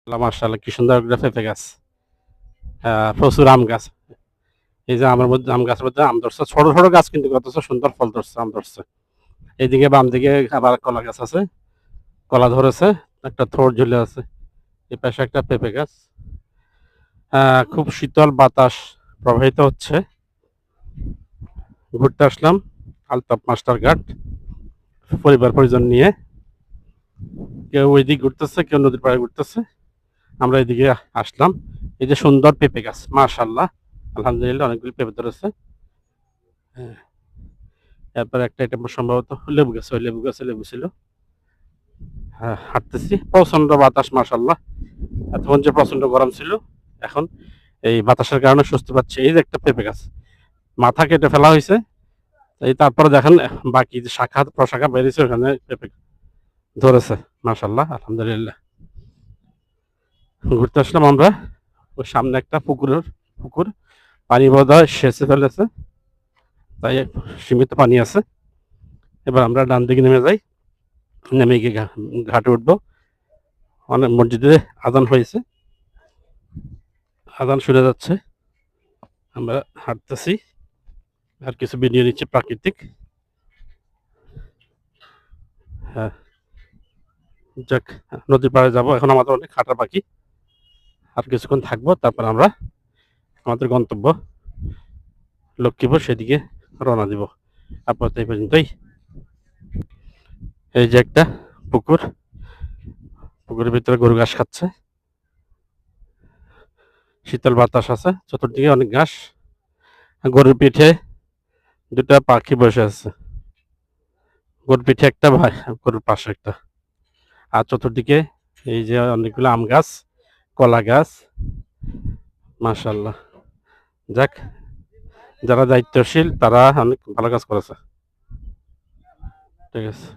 মাশাআল্লাহ কি সুন্দর একটা পেঁপে গাছ, প্রচুর আম গাছ। এই যে আমের মধ্যে আম গাছের মধ্যে আম ধরছে, ছোট ছোট গাছ কিন্তু কত সুন্দর ফল ধরছে, আম ধরছে। এইদিকে বাম দিকে আবার কলা গাছ আছে, কলা ধরেছে, একটা থোড় ঝুলে আছে। এই পাশে একটা পেঁপে গাছ। খুব শীতল বাতাস প্রবাহিত হচ্ছে। ঘুরতে আসলাম আলতাপ মাস্টার ঘাট পরিবার পরিজন নিয়ে। কেউ ওইদিকে ঘুরতেছে, কেউ নদীর পাড়ে ঘুরতেছে, আমরা এদিকে আসলাম। এই যে সুন্দর পেঁপে গাছ, মাশাআল্লাহ, আলহামদুলিল্লাহ অনেকগুলি পেঁপে ধরেছে। হ্যাঁ, এরপর একটা এটা সম্ভবত লেবু গাছ, ওই লেবু গাছে লেবু ছিল। হ্যাঁ, হাঁটতেছি, প্রচন্ড বাতাস, মাশাআল্লাহ। এতক্ষণ যে প্রচন্ড গরম ছিল, এখন এই বাতাসের কারণে স্বস্তি পাচ্ছি। এই যে একটা পেঁপে গাছ, মাথা কেটে ফেলা হয়েছে। এই তারপরে দেখেন বাকি যে শাখা প্রশাখা বেরিয়েছে, ওখানে পেঁপে ধরেছে, মাশাআল্লাহ, আলহামদুলিল্লাহ। ঘুরতে আসলাম আমরা। ওই সামনে একটা পুকুর, পানি বোধহয় সেচে ফেলেছে, তাই সীমিত পানি আছে। এবার আমরা ডান দিকে নেমে যাই, নেমে গিয়ে ঘাটে উঠবো। অনেক মসজিদে আজান হয়েছে, আজান শুনে যাচ্ছে। আমরা হাঁটতেছি, আর কিছু ভিডিও নিচ্ছি প্রাকৃতিক। হ্যাঁ, যাক, নদীর পাড়ে যাবো এখন, আমাদের অনেক হাঁটা বাকি। আর কিছুক্ষণ থাকবো, তারপর আমরা আমাদের গন্তব্য লক্ষ্মীপুর, সেদিকে রওনা দিব। আপাতত এই পর্যন্তই। এই যে একটা পুকুর, পুকুরের ভিতরে গরু ঘাস খাচ্ছে, শীতল বাতাস আছে, চতুর্দিকে অনেক ঘাস। গরুর পিঠে দুটা পাখি বসে আছে, গরুর পিঠে একটা, ভাই গরুর পাশে একটা। আর চতুর্দিকে এই যে অনেকগুলো আম গাছ, কলা গাছ, মাশাআল্লাহ। যাক, যারা দায়িত্বশীল তারা অনেক ভালো কাজ করেছে। ঠিক আছে।